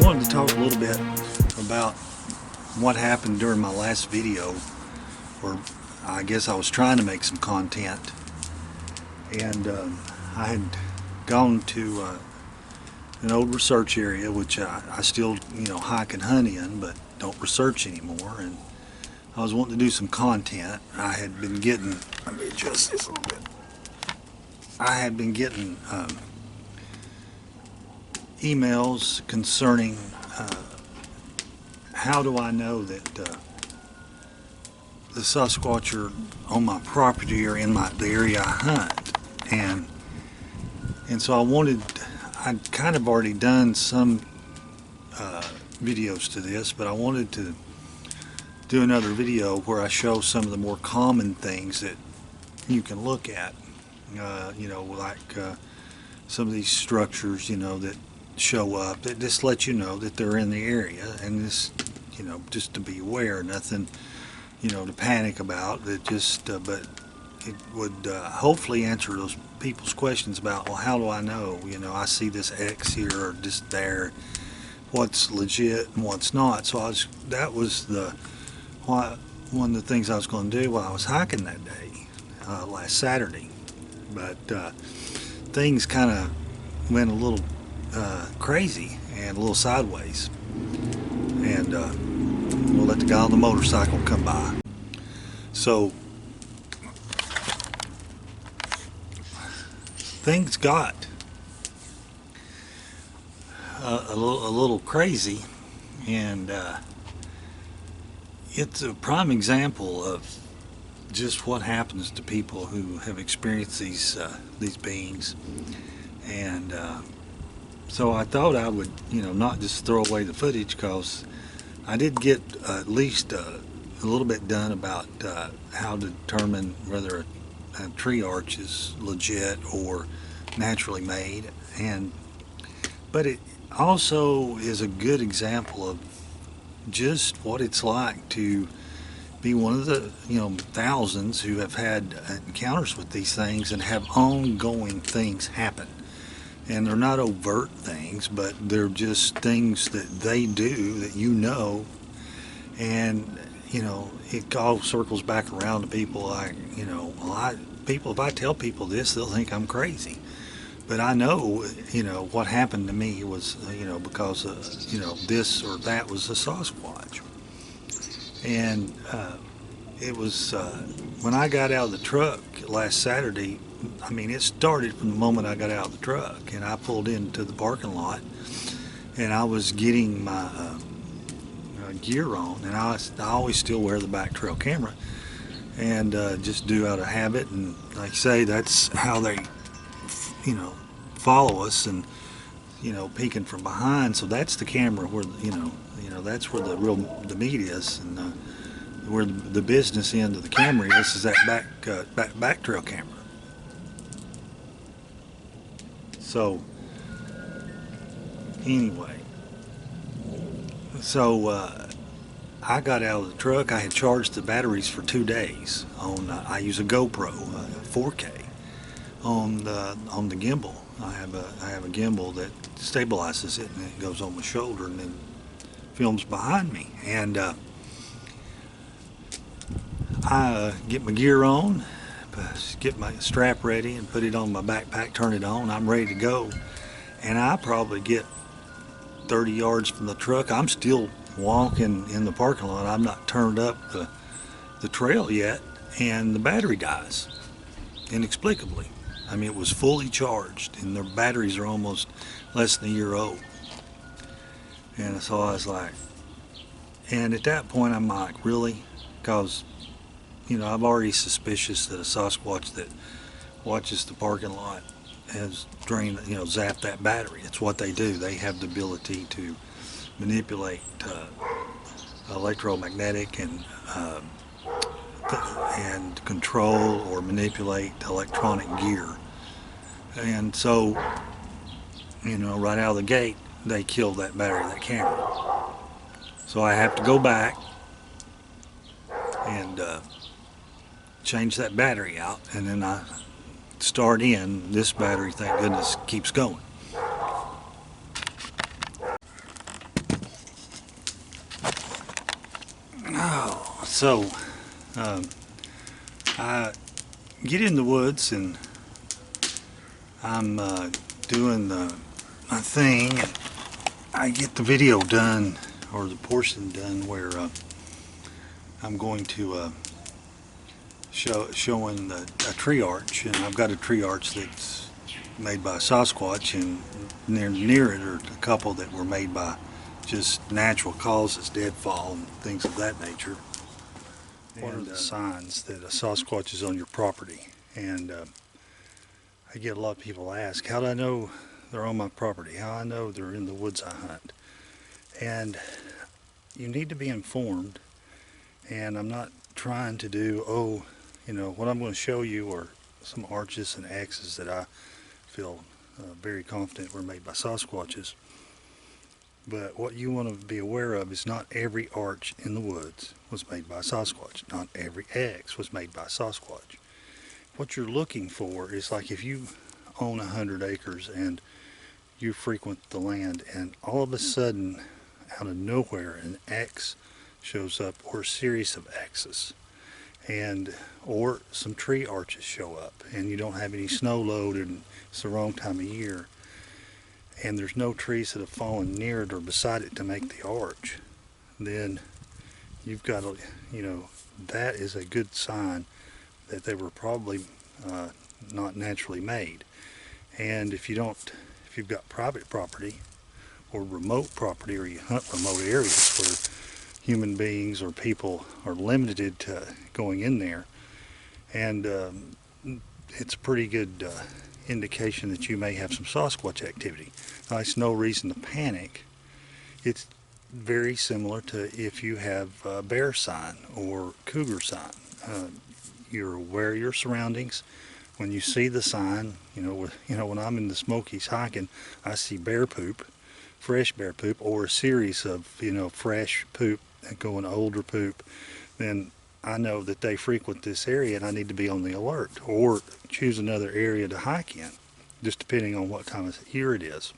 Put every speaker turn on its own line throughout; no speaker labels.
wanted to talk a little bit about what happened during my last video, where I guess I was trying to make some content, and I had gone to an old research area, which I still hike and hunt in, but don't research anymore, and I was wanting to do some content. I had been getting, let me adjust this a little bit, I had been getting emails concerning how do I know that the Sasquatch are on my property or in the area I hunt, and so I'd kind of already done some videos to this, but I wanted to do another video where I show some of the more common things that you can look at, like some of these structures, that show up that just let you know that they're in the area, and this, just to be aware, nothing, to panic about. That just, but it would hopefully answer those people's questions about, well, how do I know? I see this X here or just there. What's legit and what's not? So that was one of the things I was going to do while I was hiking that day, last Saturday. But things kind of went a little crazy and a little sideways, and we'll let the guy on the motorcycle come by. So things got a little crazy, and it's a prime example of just what happens to people who have experienced these beings. And so I thought I would, not just throw away the footage, because I did get at least a little bit done about how to determine whether a tree arch is legit or naturally made, but it also is a good example of just what it's like to be one of the thousands who have had encounters with these things and have ongoing things happen. And they're not overt things, but they're just things that they do that and it all circles back around to people like, if I tell people this, they'll think I'm crazy. But I know, what happened to me was, because this or that was a Sasquatch. And it was, when I got out of the truck last Saturday, it started from the moment I got out of the truck, and I pulled into the parking lot, and I was getting my gear on, and I always still wear the back trail camera, and just do out of habit, and like I say, that's how they follow us, and peeking from behind. So that's the camera where that's where the meat is, and where the business end of the camera is that back trail camera. So anyway, I got out of the truck. I had charged the batteries for 2 days on. I use a GoPro 4K on the gimbal. I have a gimbal that stabilizes it, and it goes on my shoulder and then films behind me. And I get my gear on, get my strap ready, and put it on my backpack. Turn it on. I'm ready to go, and I probably get 30 yards from the truck. I'm still walking in the parking lot. I'm not turned up the trail yet, and the battery dies inexplicably. It was fully charged, and their batteries are almost less than a year old. And so I was like, and at that point I'm like, really? Because I'm already suspicious that a Sasquatch that watches the parking lot has drained, zapped that battery. It's what they do. They have the ability to manipulate electromagnetic and control or manipulate electronic gear. And so, right out of the gate, they killed that battery, that camera. So I have to go back and change that battery out, and then I start in. This battery, thank goodness, keeps going. So I get in the woods and I'm doing my thing, and I get the video done, or the portion done, where I'm going to showing a tree arch, and I've got a tree arch that's made by Sasquatch, and near it are a couple that were made by just natural causes, deadfall and things of that nature. What are the signs that a Sasquatch is on your property? And I get a lot of people ask, how do I know they're on my property? How do I know they're in the woods I hunt? And you need to be informed, and I'm not trying to do, what I'm going to show you are some arches and X's that I feel very confident were made by Sasquatches. But what you want to be aware of is not every arch in the woods was made by Sasquatch. Not every X was made by Sasquatch. What you're looking for is, like, if you own 100 acres and you frequent the land, and all of a sudden, out of nowhere, an X shows up, or a series of X's, or some tree arches show up, and you don't have any snow load, and it's the wrong time of year, and there's no trees that have fallen near it or beside it to make the arch, then you've got to, that is a good sign that they were probably not naturally made. And if you've got private property or remote property, or you hunt remote areas where human beings or people are limited to going in there, and it's a pretty good indication that you may have some Sasquatch activity. Now, it's no reason to panic. It's very similar to if you have a bear sign or cougar sign. You're aware of your surroundings. When you see the sign, when I'm in the Smokies hiking, I see bear poop, fresh bear poop, or a series of fresh poop going older poop, then I know that they frequent this area, and I need to be on the alert, or choose another area to hike in, just depending on what time of year it is.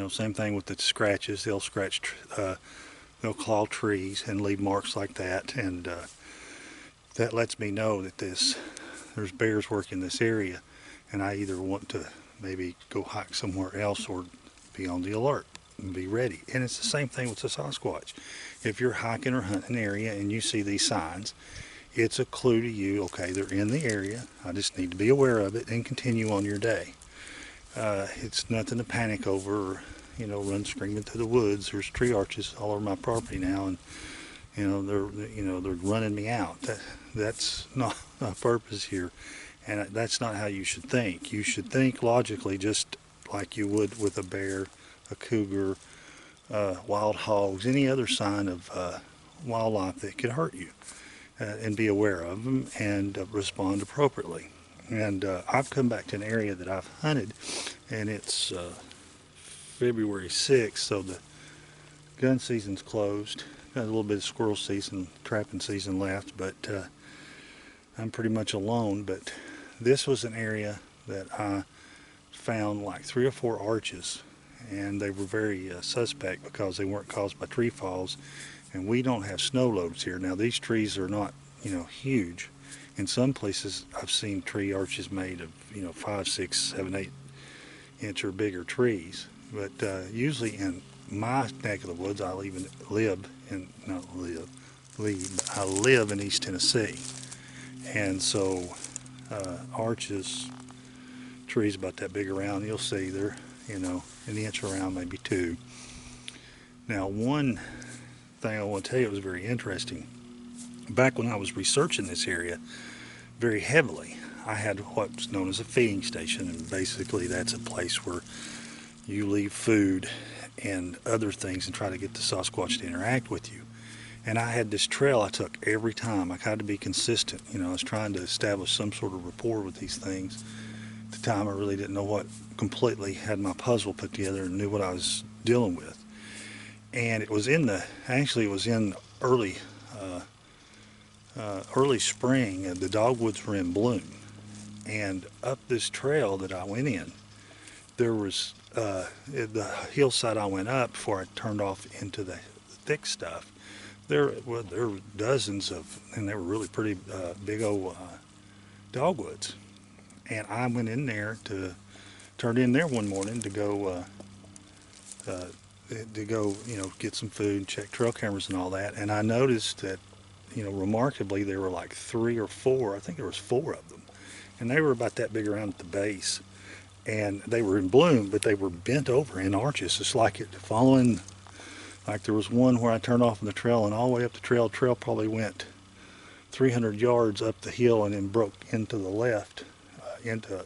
Same thing with the scratches. They'll scratch, they'll claw trees and leave marks like that, and that lets me know that there's bears working this area, and I either want to maybe go hike somewhere else or be on the alert and be ready. And it's the same thing with the Sasquatch. If you're hiking or hunting an area and you see these signs, it's a clue to you, okay, they're in the area. I just need to be aware of it and continue on your day. It's nothing to panic over, or, run screaming through the woods. There's tree arches all over my property now, and they're running me out. That's not a purpose here, and that's not how you should think. You should think logically, just like you would with a bear, a cougar, wild hogs, any other sign of wildlife that could hurt you, and be aware of them and respond appropriately. And I've come back to an area that I've hunted, and it's February 6th, so the gun season's closed. Got a little bit of squirrel season, trapping season left, but I'm pretty much alone. But this was an area that I found like 3 or 4 arches, and they were very suspect because they weren't caused by tree falls, and we don't have snow loads here. Now, these trees are not huge. In some places I've seen tree arches made of 5, 6, 7, 8 inch or bigger trees, but usually in my neck of the woods, I live in East Tennessee, and so arches, trees about that big around, you'll see they're an inch around, maybe 2. Now, one thing I want to tell you, it was very interesting. Back when I was researching this area very heavily, I had what's known as a feeding station, and basically that's a place where you leave food and other things and try to get the Sasquatch to interact with you. And I had this trail I took every time. I had to be consistent. I was trying to establish some sort of rapport with these things. At the time, I really didn't know what, completely had my puzzle put together and knew what I was dealing with. And it was in early spring, and the dogwoods were in bloom. And up this trail that I went in, there was the hillside I went up before I turned off into the thick stuff. there were dozens of, and they were really pretty big old dogwoods. And I went in there turned in there one morning uh, to go, get some food, check trail cameras and all that. And I noticed that, remarkably, there were like 3 or 4. I think there was 4 of them, and they were about that big around at the base. And they were in bloom, but they were bent over in arches. It's like following. Like there was one where I turned off on the trail, and all the way up the trail probably went 300 yards up the hill and then broke into the left, into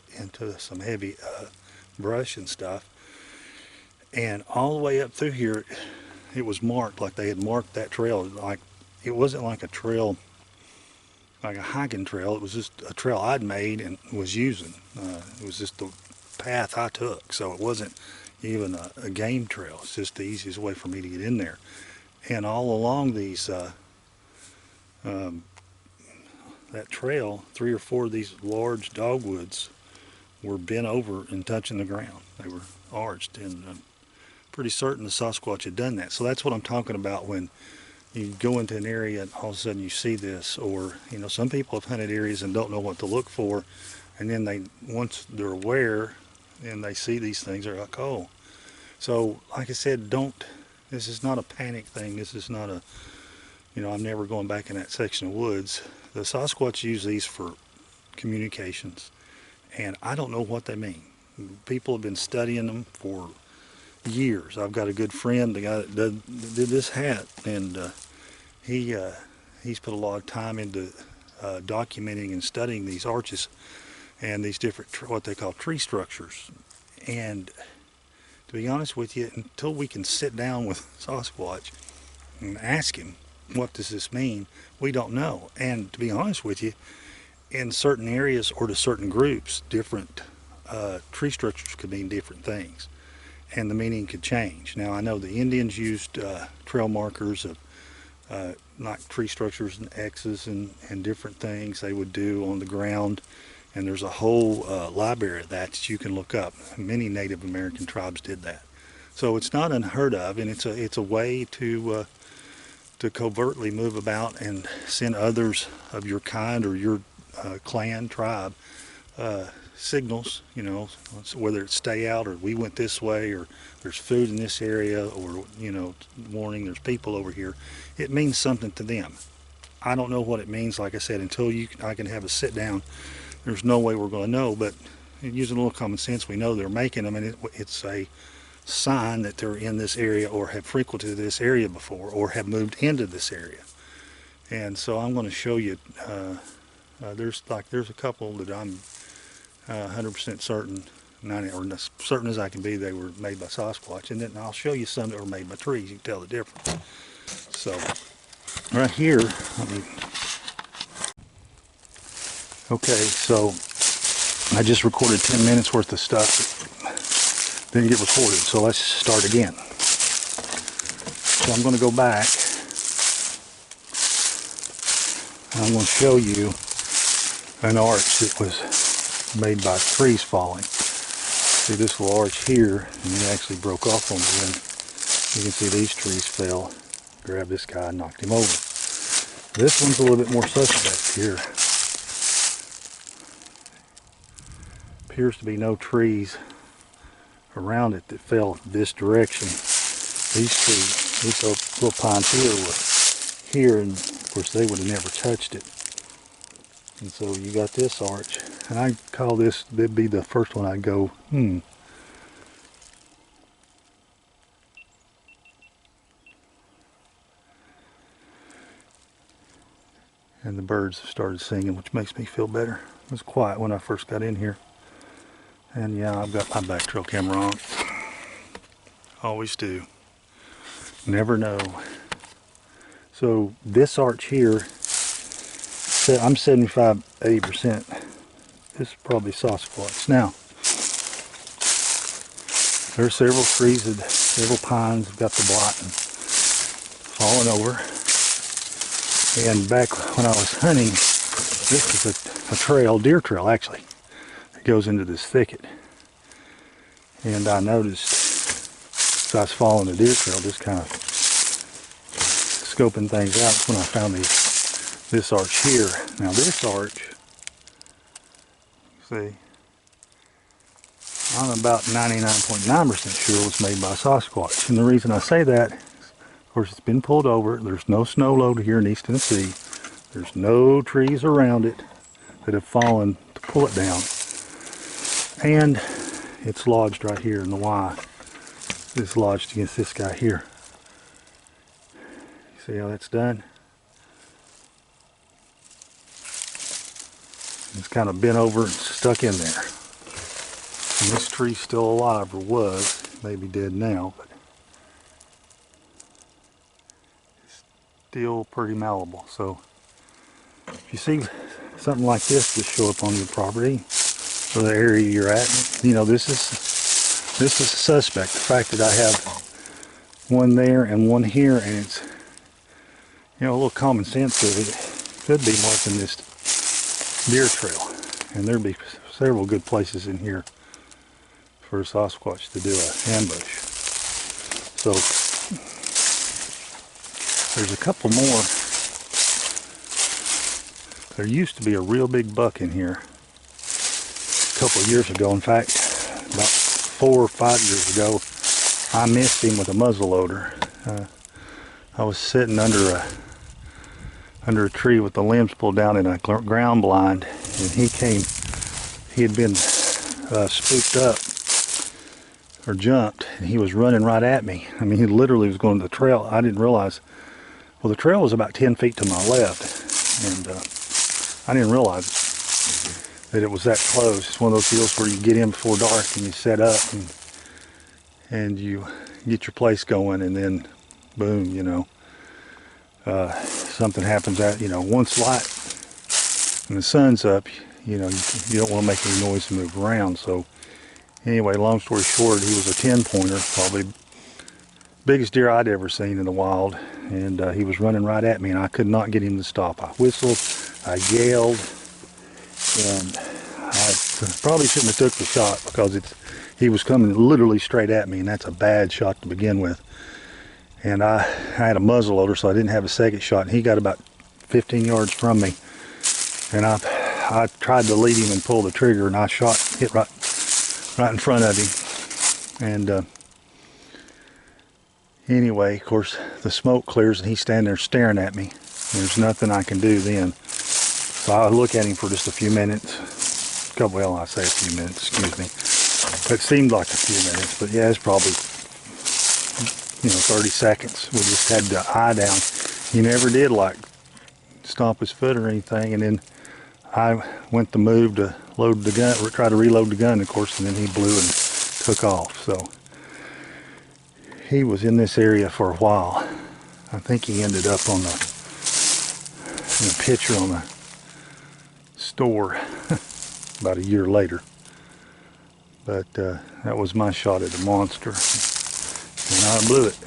some heavy brush and stuff. And all the way up through here, it was marked like they had marked that trail. Like it wasn't like a trail, like a hiking trail. It was just a trail I'd made and was using. It was just the path I took, so it wasn't even a game trail. It's just the easiest way for me to get in there. And all along these that trail, 3 or 4 of these large dogwoods were bent over and touching the ground. They were arched, and I'm pretty certain the Sasquatch had done that. So that's what I'm talking about when you go into an area and all of a sudden you see this. Or some people have hunted areas and don't know what to look for, and then once they're aware and they see these things, they're like, oh. So like I said, this is not a panic thing. This is not I'm never going back in that section of woods. The Sasquatch use these for communications, and I don't know what they mean. People have been studying them for years. I've got a good friend, the guy that did this hat, and he's put a lot of time into documenting and studying these arches and these different what they call tree structures. And to be honest with you, until we can sit down with Sasquatch and ask him, what does this mean, we don't know. And to be honest with you, in certain areas or to certain groups, different tree structures could mean different things, and the meaning could change. Now I know the Indians used trail markers of like tree structures and X's and different things they would do on the ground. And there's a whole library of that you can look up. Many Native American tribes did that. So it's not unheard of, and it's a way to covertly move about and send others of your kind or your clan, tribe, signals, whether it's stay out or we went this way or there's food in this area or, warning there's people over here. It means something to them. I don't know what it means, like I said, until I can have a sit down. There's no way we're going to know, but using a little common sense, we know they're making them, and it's a sign that they're in this area or have frequented this area before or have moved into this area. And so I'm going to show you, there's a couple that I'm 100% certain, 90 or as certain as I can be, they were made by Sasquatch. And then I'll show you some that were made by trees. You can tell the difference. So right here, okay, so I just recorded 10 minutes worth of stuff that didn't get recorded, so let's start again. So I'm going to go back, and I'm going to show you an arch that was made by trees falling. See this little arch here, and it actually broke off on the wind. You can see these trees fell, grabbed this guy and knocked him over. This one's a little bit more suspect here. Appears to be no trees around it that fell this direction. These little pines here were here, and of course they would have never touched it. And so you got this arch, and I call this, that'd be the first one I'd go, And the birds have started singing, which makes me feel better. It was quiet when I first got in here. And yeah, I've got my back trail camera on. Always do. Never know. So this arch here, I'm 75–80%. This is probably Sasquatch. Now, there's several trees, several pines have got the blot and fallen over. And back when I was hunting, this is a trail, deer trail actually. Goes into this thicket, and I noticed as I was following the deer trail, this scoping things out when I found this arch here. Now this arch, see, I'm about 99.9% sure it was made by Sasquatch. And the reason I say that, of course, it's been pulled over. There's no snow load here in East Tennessee. There's no trees around it that have fallen to pull it down. And it's lodged right here in the Y. It's lodged against this guy here. See how that's done? It's kind of bent over and stuck in there. And this tree's still alive, or was, maybe dead now, but it's still pretty malleable. So if you see something like this just show up on your property or the area you're at, you know, this is suspect. The fact that I have one there and one here, and it's, you know, a little common sense of it could be marking this deer trail, and there'd be several good places in here for a Sasquatch to do an ambush. So there's a couple more. There used to be a real big buck in here a couple of years ago. In fact, about 4 or 5 years ago, I missed him with a muzzleloader. I was sitting under a tree with the limbs pulled down in a ground blind, and he had been spooked up or jumped, and he was running right at me. I mean, he literally was going to the trail. I didn't realize, well, the trail was about 10 feet to my left, and I didn't realize that it was that close. It's one of those deals where you get in before dark and you set up and you get your place going, and then boom, you know, something happens at, you know, once light and the sun's up, you know, you don't want to make any noise and move around. So anyway, long story short, he was a 10-pointer, probably biggest deer I'd ever seen in the wild, and he was running right at me, and I could not get him to stop. I whistled, I yelled, and I probably shouldn't have took the shot, because he was coming literally straight at me, and that's a bad shot to begin with. And I had a muzzleloader, so I didn't have a second shot, and he got about 15 yards from me, and I tried to lead him and pull the trigger, and I hit right in front of him. And anyway, of course, the smoke clears, and he's standing there staring at me. There's nothing I can do then. So I look at him for just a few minutes. Well, I say a few minutes, excuse me. It seemed like a few minutes, but yeah, it's probably, you know, 30 seconds. We just had the eye down. He never did like stomp his foot or anything, and then I went to move to load the gun, or try to reload the gun, of course, and then he blew and took off. So he was in this area for a while. I think he ended up in a picture on the store about a year later. But that was my shot at the monster, and I blew it.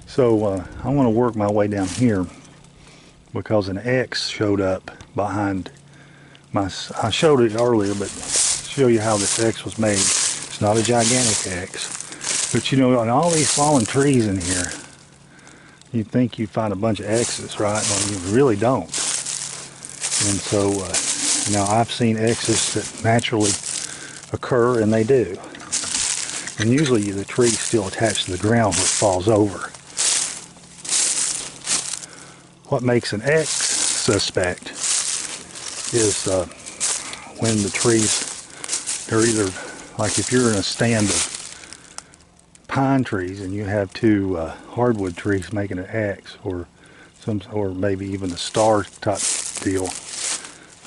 So I want to work my way down here, because an X showed up behind I showed it earlier, but show you how this X was made. It's not a gigantic X, but you know, on all these fallen trees in here, you'd think you'd find a bunch of X's, right? Well, you really don't. And so now I've seen X's that naturally occur, and they do. And usually the tree's still attached to the ground where it falls over. What makes an X suspect is when the trees, they're either, like if you're in a stand of pine trees and you have two hardwood trees making an X, or maybe even a star type deal,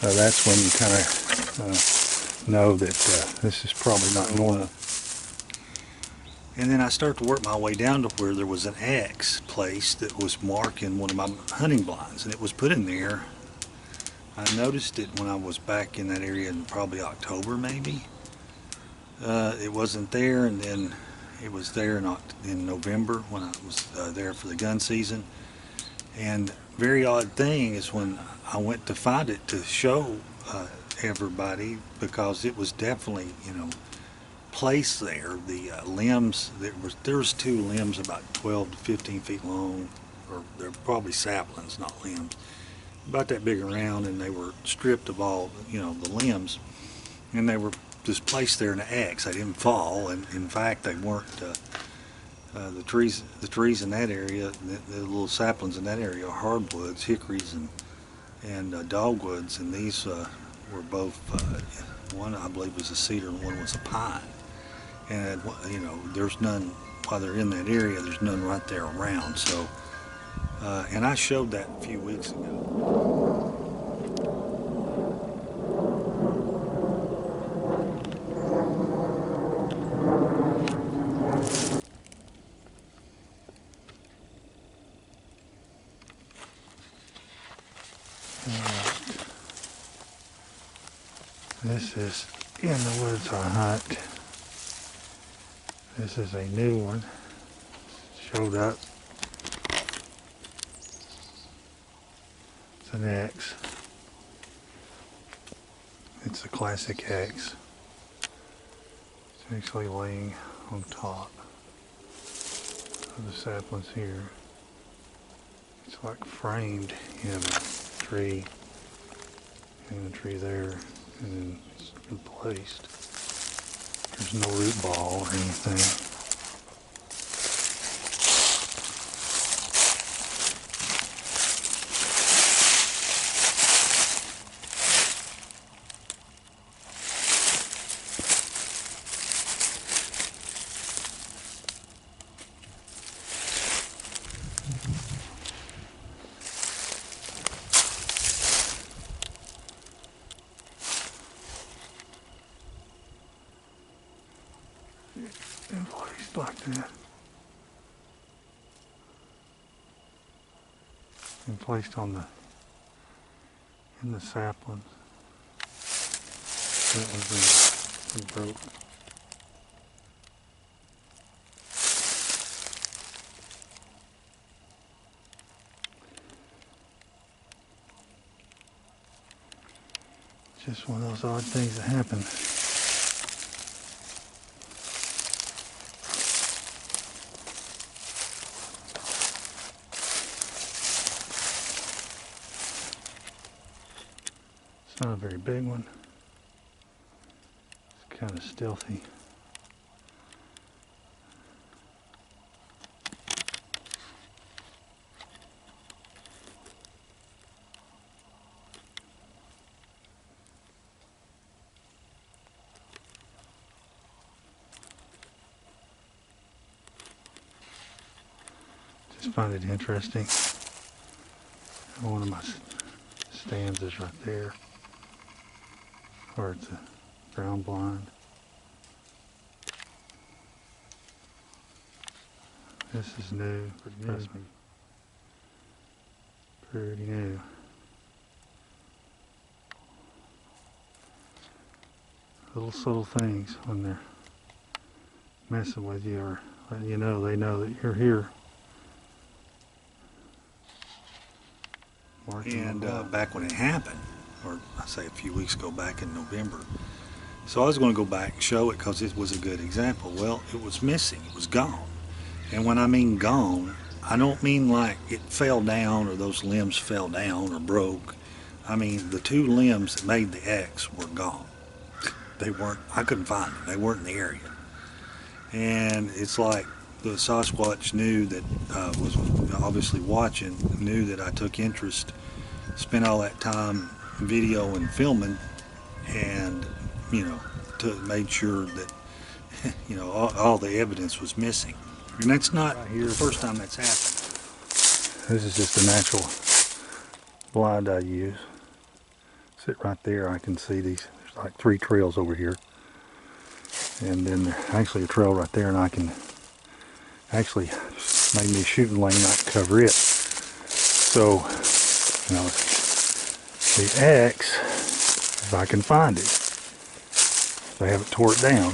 that's when you kind of know that this is probably not normal. And then I start to work my way down to where there was an X placed that was marking one of my hunting blinds, and it was put in there. I noticed it when I was back in that area in probably October, maybe. It wasn't there, and then it was there in November when I was there for the gun season. And very odd thing is when I went to find it to show everybody, because it was definitely, you know, placed there. The limbs, there was two limbs about 12 to 15 feet long, or they're probably saplings, not limbs, about that big around, and they were stripped of all, the limbs, and they were just placed there in an X. They didn't fall, and in fact, they weren't. The trees in that area, the little saplings in that area are hardwoods, hickories, and dogwoods, and these were both. One I believe was a cedar, and one was a pine. And there's none while they're in that area. There's none right there around. So, and I showed that a few weeks ago. This is in the woods I hunt. This is a new one. Showed up. It's an X. It's a classic X. It's actually laying on top of the saplings here. It's like framed. You have a tree and a tree there, and then it's replaced. There's no root ball or anything. And placed like that. And placed in the saplings. That was broke. Just one of those odd things that happen. It's not a very big one. It's kind of stealthy. Just find it interesting. One of my stands is right there, or it's a ground blind. This is new, trust me. Pretty new. Little subtle things when they're messing with you or letting you know, they know that you're here. And back when it happened, or I say a few weeks ago, back in November. So I was going to go back and show it because it was a good example. Well, it was missing. It was gone. And when I mean gone, I don't mean like it fell down or those limbs fell down or broke. I mean the two limbs that made the X were gone. They weren't, I couldn't find them. They weren't in the area. And it's like the Sasquatch knew that, was obviously watching, knew that I took interest, spent all that time video and filming, and made sure that all the evidence was missing. And that's not the first time that's happened. This is just a natural blind I use. Sit right there, I can see these. There's like 3 trails over here, and then there's actually a trail right there, and I can actually made me a shooting lane. I can cover it. So the X, if I can find it, if I haven't tore it down.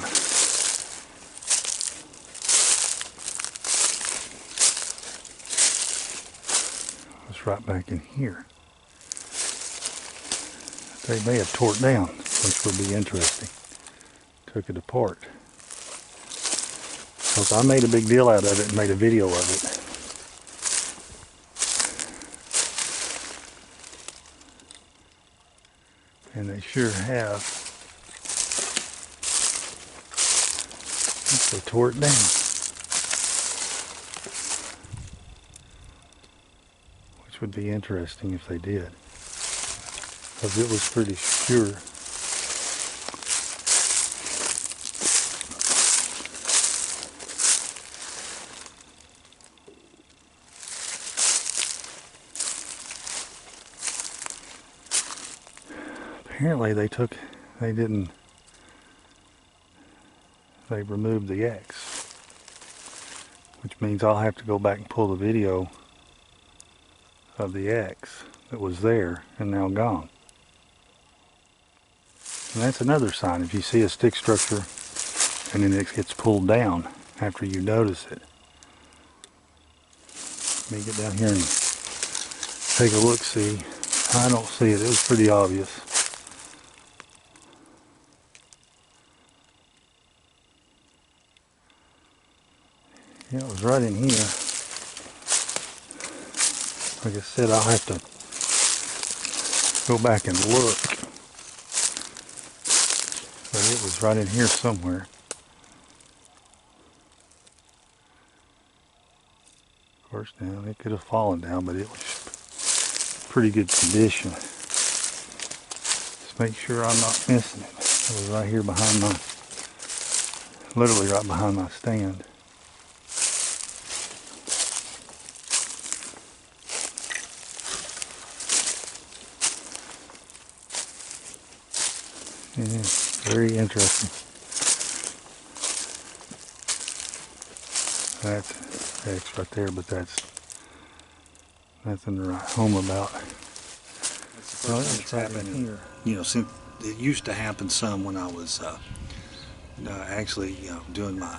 It's right back in here. They may have tore it down, which would be interesting. Took it apart. Because I made a big deal out of it and made a video of it. And they sure have. They tore it down. Which would be interesting if they did. Because it was pretty secure. Apparently they removed the X, which means I'll have to go back and pull the video of the X that was there and now gone. And that's another sign. If you see a stick structure and then it gets pulled down after you notice it. Let me get down here and take a look, see. I don't see it. It was pretty obvious. Yeah, it was right in here. Like I said, I'll have to go back and look. But it was right in here somewhere. Of course, now it could have fallen down, but it was pretty good condition. Just make sure I'm not missing it. It was right here behind literally right behind my stand. Yeah, very interesting. That's X right there, but that's nothing to write home about.
That's the first time it's happened here.
You know, since it used to happen some when I was actually doing my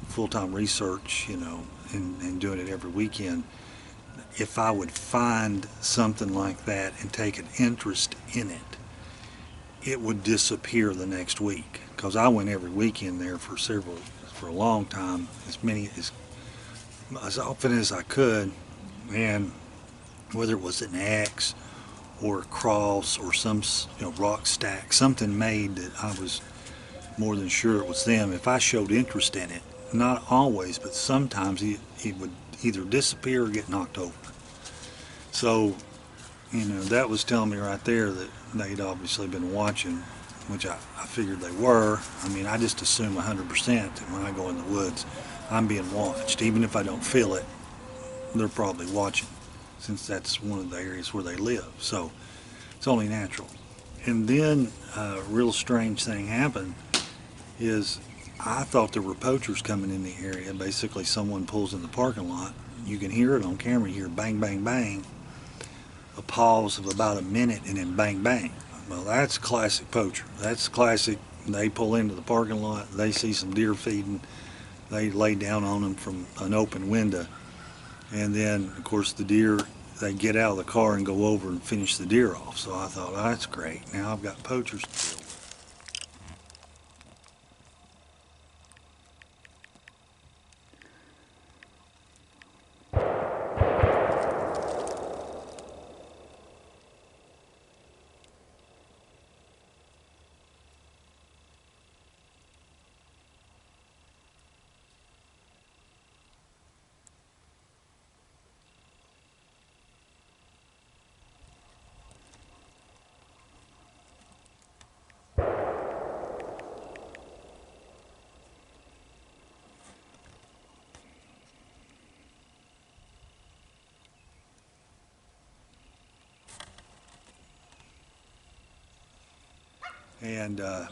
full-time research, and doing it every weekend. If I would find something like that and take an interest in it, it would disappear the next week, because I went every weekend there for a long time, as often as I could, and whether it was an X or a cross or some rock stack, something made that I was more than sure it was them. If I showed interest in it, not always, but sometimes it would either disappear or get knocked over. So, that was telling me right there that they'd obviously been watching, which I figured they were. I mean, I just assume 100% that when I go in the woods, I'm being watched. Even if I don't feel it, they're probably watching, since that's one of the areas where they live. So it's only natural. And then a real strange thing happened is I thought there were poachers coming in the area. Basically, someone pulls in the parking lot. You can hear it on camera. You hear bang, bang, bang. A pause of about a minute and then bang, bang. Well, that's classic poacher. That's classic. They pull into the parking lot. They see some deer feeding. They lay down on them from an open window. And then, of course, the deer, they get out of the car and go over and finish the deer off. So I thought, oh, that's great. Now I've got poachers to deal with. And the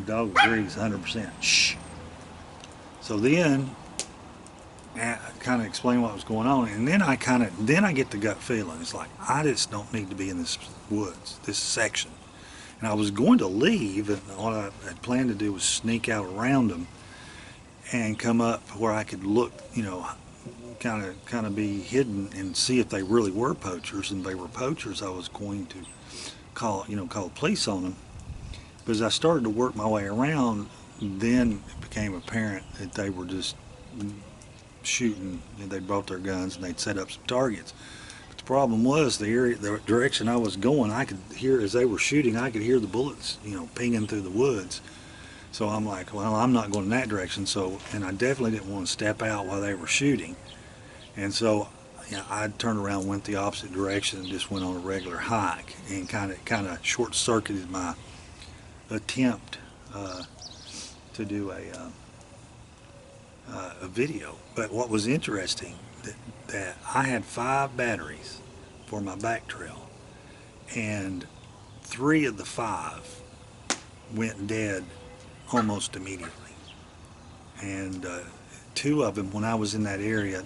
dog agrees 100%. Shh. So then, I kind of explain what was going on, and then I get the gut feeling. It's like, I just don't need to be in this woods, this section. And I was going to leave, and what I had planned to do was sneak out around them and come up where I could look, kind of be hidden and see if they really were poachers. And if they were poachers, I was going to call the police on them. But as I started to work my way around, then it became apparent that they were just shooting. They brought their guns and they'd set up some targets. But The problem was the direction I was going, I could hear, as they were shooting, I could hear the bullets, you know, pinging through the woods. So I'm like, well, I'm not going in that direction. So, and I definitely didn't want to step out while they were shooting. And so, you know, I turned around, went the opposite direction, and just went on a regular hike, and kind of short-circuited my attempt to do a video. But what was interesting that I had 5 batteries for my back trail, and 3 of the 5 went dead almost immediately, and 2 of them, when I was in that area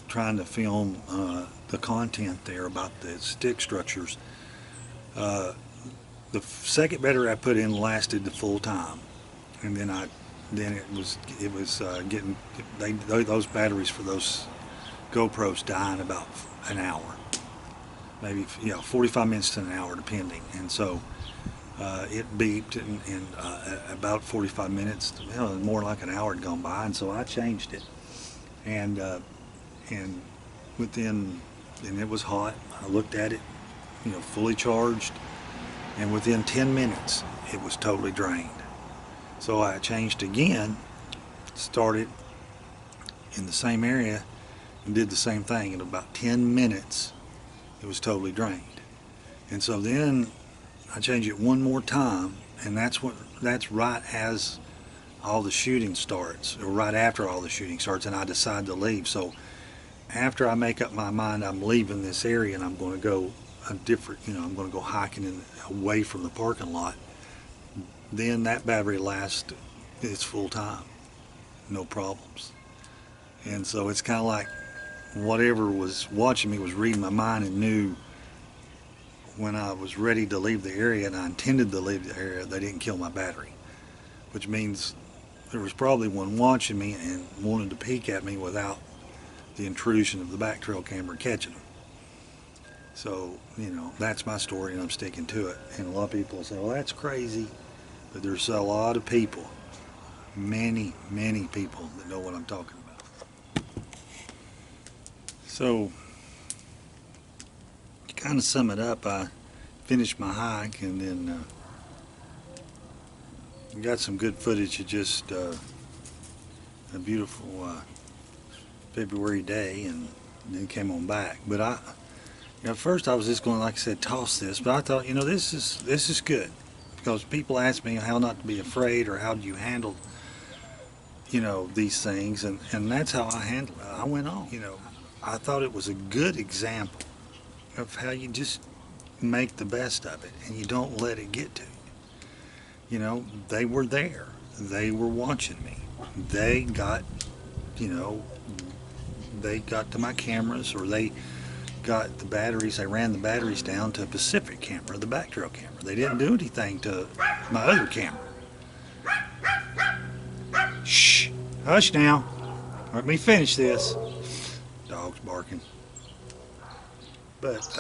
trying to film the content there about the stick structures, the second battery I put in lasted the full time, and then it was getting those batteries for those GoPros die in about an hour, maybe 45 minutes to an hour depending. And so it beeped, and about 45 minutes, more like an hour had gone by, and so I changed it, and it was hot. I looked at it, fully charged, and within 10 minutes it was totally drained. So I changed again, started in the same area, and did the same thing. In about 10 minutes it was totally drained. And so then I changed it one more time, and that's right as all the shooting starts, or right after all the shooting starts, and I decide to leave. So after I make up my mind I'm leaving this area and I'm going to go a different, I'm going to go hiking away from the parking lot, then that battery lasts its full time, no problems. And so it's kind of like whatever was watching me was reading my mind and knew when I was ready to leave the area, and I intended to leave the area, they didn't kill my battery, which means there was probably one watching me and wanted to peek at me without the intrusion of the back trail camera catching them. So, that's my story, and I'm sticking to it. And a lot of people say, well, that's crazy, but there's a lot of people, many people that know what I'm talking about. So, to kind of sum it up, I finished my hike, and then got some good footage of just a beautiful February day, and then came on back. But at first I was just going, like I said, toss this, but I thought, this is good, because people ask me how not to be afraid, or how do you handle these things, and that's how I handled it. I went on. I thought it was a good example of how you just make the best of it, and you don't let it get to you. They were there, they were watching me, they got they got to my cameras, or they got the batteries, they ran the batteries down to a Pacific camera, the back trail camera. They didn't do anything to my other camera. Shh, hush now, let me finish this. Dog's barking. But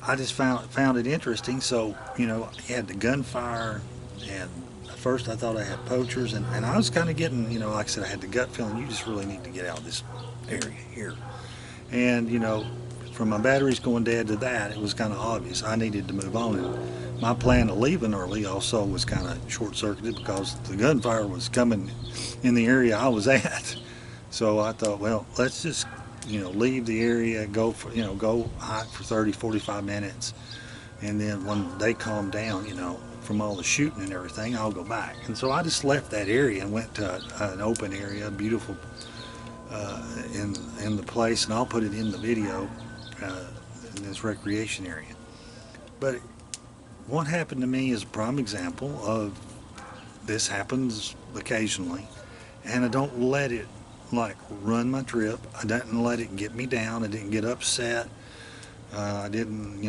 I just found it interesting. So, you had the gunfire, and at first I thought I had poachers, and I was kind of getting, like I said, I had the gut feeling, you just really need to get out of this area here. And, from my batteries going dead to that, it was kind of obvious I needed to move on. And my plan of leaving early also was kind of short-circuited, because the gunfire was coming in the area I was at. So I thought, well, let's just leave the area, go hike for 30-45 minutes, and then when they calm down, from all the shooting and everything, I'll go back. And so I just left that area and went to an open area, beautiful in the place, and I'll put it in the video, in this recreation area. But what happened to me is a prime example of this happens occasionally, and I don't let it run my trip. I didn't let it get me down. I didn't get upset. I didn't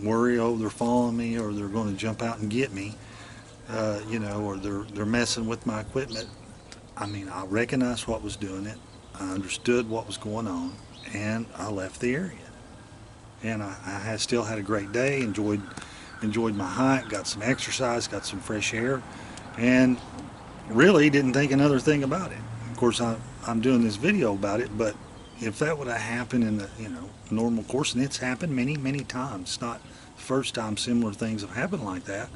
worry, oh, they're following me, or they're going to jump out and get me, or they're messing with my equipment. I mean, I recognized what was doing it. I understood what was going on, and I left the area. And I still had a great day, enjoyed my hike, got some exercise, got some fresh air, and really didn't think another thing about it. Of course, I'm doing this video about it, but if that would have happened in the normal course, and it's happened many times. It's not the first time similar things have happened like that.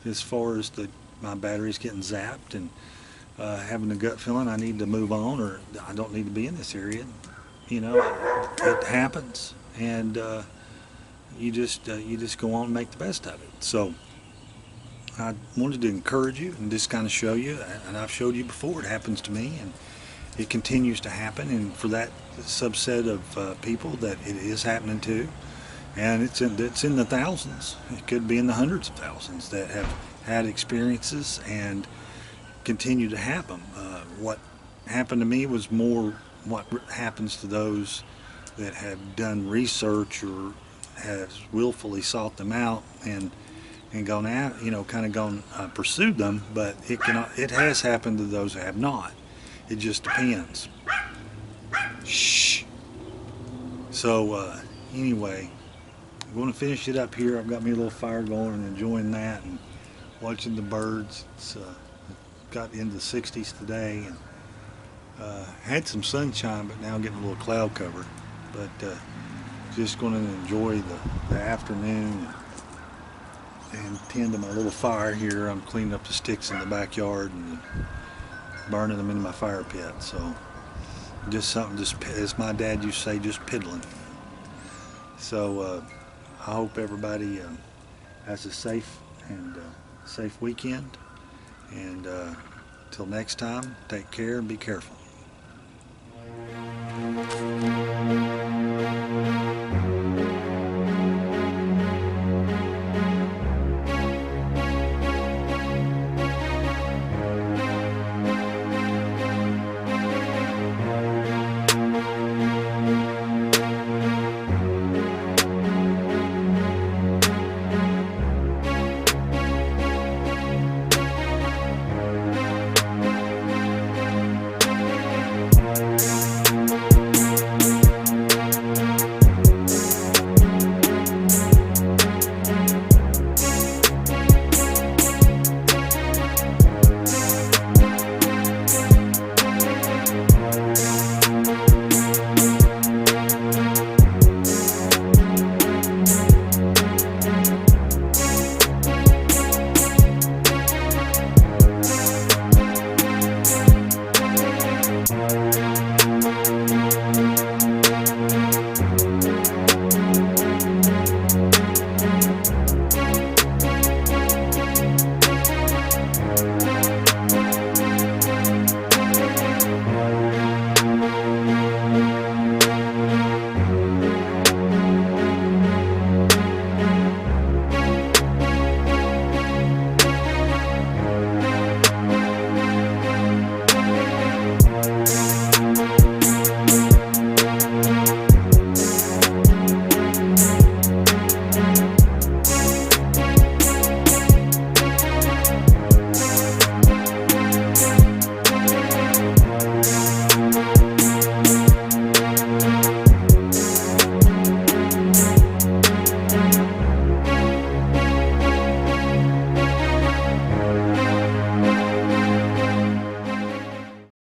As far as my batteries getting zapped and having a gut feeling I need to move on or I don't need to be in this area. It happens, and you just go on and make the best of it. So I wanted to encourage you and just kind of show you, and I've showed you before, it happens to me, and it continues to happen, and for that subset of people that it is happening to, and it's in the thousands. It could be in the hundreds of thousands that have had experiences and continue to happen. What happened to me was more what happens to those that have done research or has willfully sought them out and gone out, kind of gone pursued them. But it has happened to those that have not. It just depends. Shh. So anyway, I'm going to finish it up here. I've got me a little fire going and enjoying that and watching the birds. It's got into the 60s today, and had some sunshine, but now getting a little cloud cover. But just going to enjoy the afternoon and tend to my little fire here. I'm cleaning up the sticks in the backyard and burning them into my fire pit. So just something, just as my dad used to say, just piddling. So I hope everybody has a safe weekend. And till next time, take care and be careful.